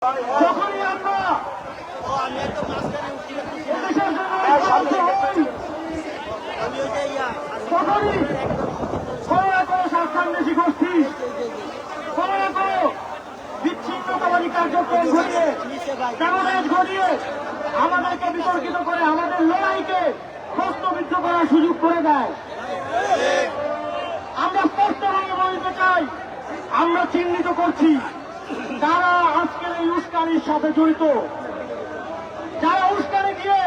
যখনই আমরা তখনই স্বার্থান্বেষী গোষ্ঠী বিচ্ছিন্নতাবাদী কার্যক্রম ঘটিয়ে ব্যবধান ঘটিয়ে আমাদেরকে বিতর্কিত করে আমাদের লড়াইকে প্রশ্নবিদ্ধ করার সুযোগ করে দেয়। আমরা স্পষ্টভাবে বলতে চাই, আমরা চিহ্নিত করছি যারা আজকের এই উস্কানির সাথে জড়িত, যারা উস্কানি দিয়ে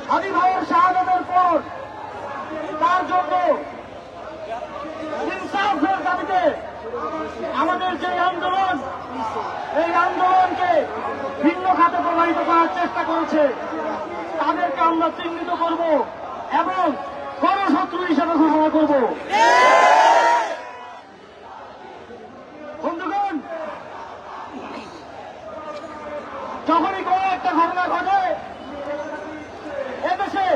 হাদি ভাইয়ের শাহাদাতের পর তার জন্য ইনসাফের দাবিতে আমাদের যে আন্দোলন, এই আন্দোলনকে ভিন্ন খাতে প্রবাহিত করার চেষ্টা করেছে, তাদেরকে আমরা চিহ্নিত করব এবং গণশত্রু হিসেবে ঘোষণা করব। বন্ধুগণ, যখনই কোনো একটা ঘটনা ঘটে এদেশে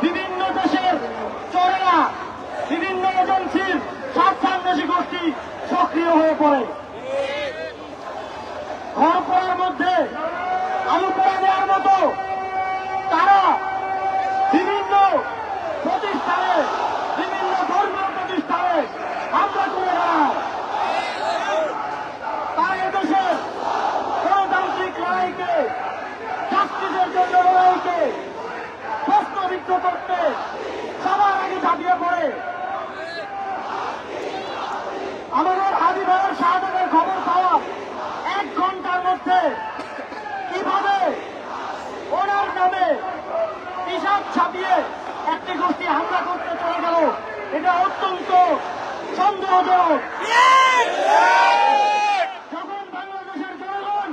বিভিন্ন দেশের চোরেরা, বিভিন্ন এজেন্সির স্বার্থান্বেষী গোষ্ঠী সক্রিয় হয়ে পড়ে। ঘর পড়ার মধ্যে আলু পড়ে দেওয়ার মতো তারা বিভিন্ন প্রতিষ্ঠানে, বিভিন্ন ধর্মীয় প্রতিষ্ঠানে হামলা করে বেড়ায়। তারা এদেশের গণতান্ত্রিক লড়াইকে, জাস্টিসের জন্য লড়াইকে প্রশ্নবিদ্ধ করতে সবার আগে ঝাঁপিয়ে পড়ে। আমাদের হাদি ভাইয়ের শাহাদাতের খবর পাওয়া 1 ঘন্টার মধ্যে কিভাবে ওনার নামে হিসাব ছাপিয়ে একটি গোষ্ঠী হামলা করতে চলে গেল, এটা অত্যন্ত সন্দেহজনক। যখন বাংলাদেশের জনগণ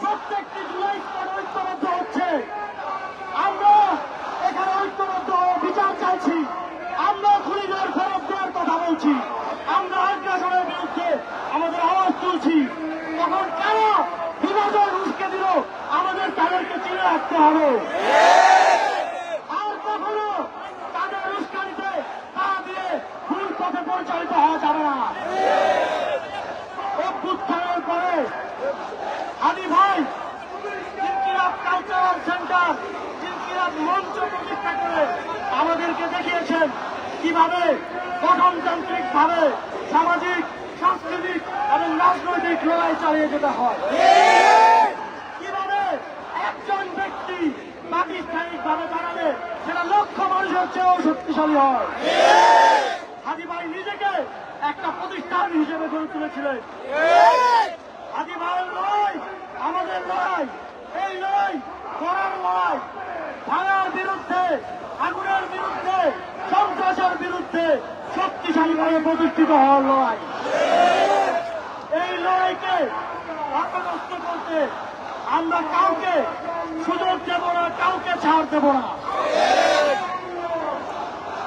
প্রত্যেকটি জুলাই ঐক্যবদ্ধ হচ্ছে, আমরা এখানে ঐক্যবদ্ধ বিচার চাইছি, আমরা খুনিদের ফেরত দেওয়ার কথা বলছি, আমরা আগ্রাসনের বিরুদ্ধে আমাদের আওয়াজ তুলছি, তখন কারা বিভাজন উস্কে দিল আমাদের তাদেরকে চিনে রাখতে হবে। আর কখনো তাদের উস্কানিতে পা দিয়ে ভুল পথে পরিচালিত হওয়া যাবে না। অভ্যুত্থানের পরে হাদি ভাই ইনকিলাব কালচারাল সেন্টার, ইনকিলাব মঞ্চ প্রতিষ্ঠা করে আমাদেরকে দেখিয়েছেন কিভাবে গঠনতান্ত্রিক ভাবে সামাজিক, সাংস্কৃতিক এবং রাজনৈতিক লড়াই চালিয়ে যেতে হয়। কিভাবে একজন ব্যক্তি প্রাতিষ্ঠানিক ভাবে দাঁড়ালে সেটা লক্ষ মানুষের চেয়েও শক্তিশালী হয়। হাদি ভাই নিজেকে একটা প্রতিষ্ঠান হিসেবে গড়ে তুলেছিলেন। হাদি ভাইয়ের লড়াই আমাদের লড়াই, এই লড়াই করার লড়াই, ভাঙার বিরুদ্ধে, আগুনের বিরুদ্ধে, সন্ত্রাসের বিরুদ্ধে শক্তিশালীভাবে প্রতিষ্ঠিত হওয়ার লড়াই। এই লড়াইকে বাধাগ্রস্ত করতে আমরা কাউকে সুযোগ দেব না, কাউকে ছাড় দেব না।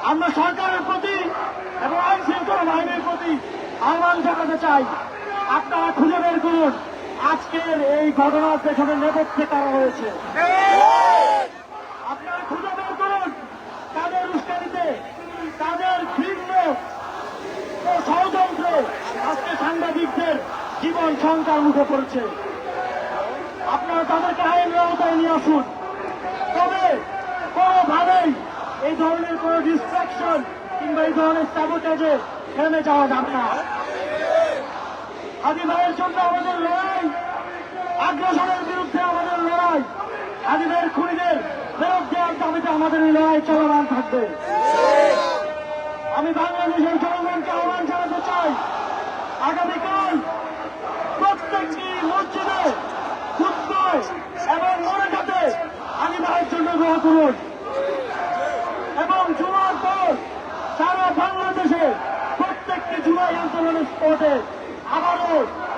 আমরা সরকারের প্রতি এবং আইন শৃঙ্খলা বাহিনীর প্রতি আহ্বান জানাতে চাই, আপনারা খুঁজে বের করুন আজকের এই ঘটনার পেছনে নেপথ্যে কারা রয়েছে। আপনারা খুঁজে বের করুন তাদের উস্কানিতে, তাদের ভিন্ন ও ষড়যন্ত্রে আজকে সাংবাদিকদের জীবন শঙ্কার মুখে পড়েছে। আপনারা তাদেরকে আইনের আওতায় নিয়ে আসুন। তবে কোনোভাবেই এই ধরনের কোন ডিস্ট্রাকশন কিংবা এই ধরনের সাবোটেজে থেমে যাওয়া যাবে না। হাদি ভাইয়ের জন্য আমাদের লড়াই, আগ্রাসনের বিরুদ্ধে আমাদের লড়াই, হাদি ভাইয়ের খুনিদের ফেরত দেওয়ার দাবিতে আমাদের এই লড়াই চলমান থাকবে। আমি বাংলাদেশের জনগণকে আহ্বান জানাতে চাই, আগামীকাল প্রত্যেকটি মসজিদে, খুতবায় এবং মোনাজাতে হাদি ভাইয়ের জন্য দোয়া করুন এবং জুমার পর সারা বাংলাদেশে প্রত্যেকটি জুলাই আন্দোলনের স্পটে আবারও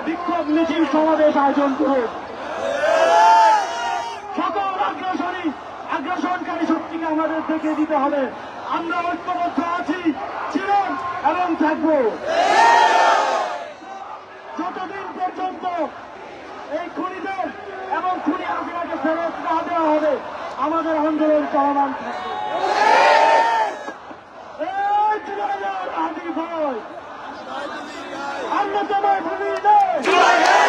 বিক্ষোভ মিছিল সমাবেশ আয়োজন করুন। সকল আগ্রাসনকারী শক্তিকে আমাদের দেখিয়ে দিতে হবে আমরা ঐক্যবদ্ধ আছি, ছিলাম এবং থাকবো। যতদিন পর্যন্ত এই খুনিদের এবং খুনি হাসিনাকে ফেরত না দেওয়া হবে আমাদের আন্দোলন চলমান থাকবে। হাদি ভাই আমরা তোমায় ভুলি নেই।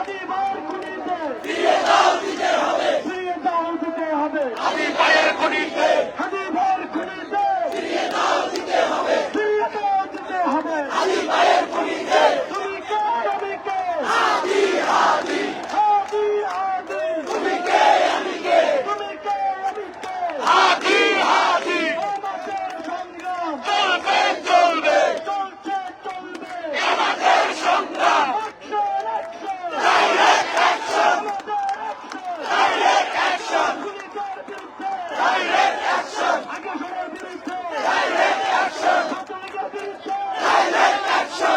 হাদি ভাইয়ের খুনিতে ফিরিয়ে দাও দিতে হবে হাদি ভাইয়ের খুনিতে হাদি ভাইয়ের খুনিতে ফিরিয়ে দাও দিতে হবে ফিরিয়ে দাও দিতে হবে হাদি ভাইয়ের খুনিতে তুমি কে আমি কে হাদি হাদি হাদি হাদি তুমি কে আমি কে তুমি কে আমি কে হাদি হাদি আমাদের সংগ্রাম চলবে চলবে চলছে চলবে আমাদের সংগ্রাম অ্যাকশন অ্যাকশন ডাইরেক্ট অ্যাকশন আমাদের অ্যাকশন ডাইরেক্ট অ্যাকশন পুলিশের বিরুদ্ধে ডাইরেক্ট অ্যাকশন আগে ডাইরেক্ট অ্যাকশন সবার বিরুদ্ধে ছাত্রলীগের বিরুদ্ধে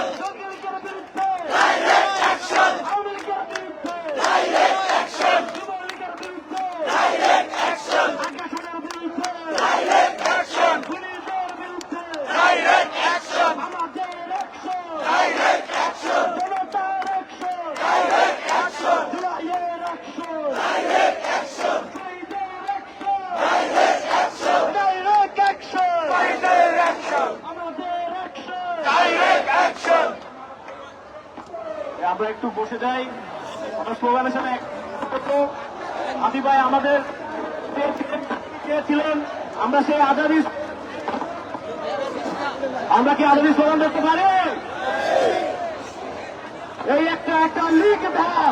ছাত্রলীগের বিরুদ্ধে ডাইরেক্ট অ্যাকশন আওয়ামী লীগের বিরুদ্ধে ডাইরেক্ট অ্যাকশন যুবলীগের বিরুদ্ধে ডাইরেক্ট অ্যাকশন আগে সবার বিরুদ্ধে ডাইরেক্ট অ্যাকশন পুলিশের বিরুদ্ধে ডাইরেক্ট অ্যাকশন আমাদের অ্যাকশন ডাইরেক্ট অ্যাকশন জনতার অ্যাকশন ডাইরেক্ট অ্যাকশন জুলাইয়ের অ্যাকশন ডাইরেক্ট অ্যাকশন শহীদের action direct action direct action fighter action আমাদের অ্যাকশন ডাইরেক্ট অ্যাকশন আমরা একটু বসে যাই আমরা স্লোগানের সাথে হাদি ভাই আমাদের ছিলেন আমরা সেই আজাদি আমরা কি আজাদি স্লোগান করতে পারি এই একটা লিখ দাও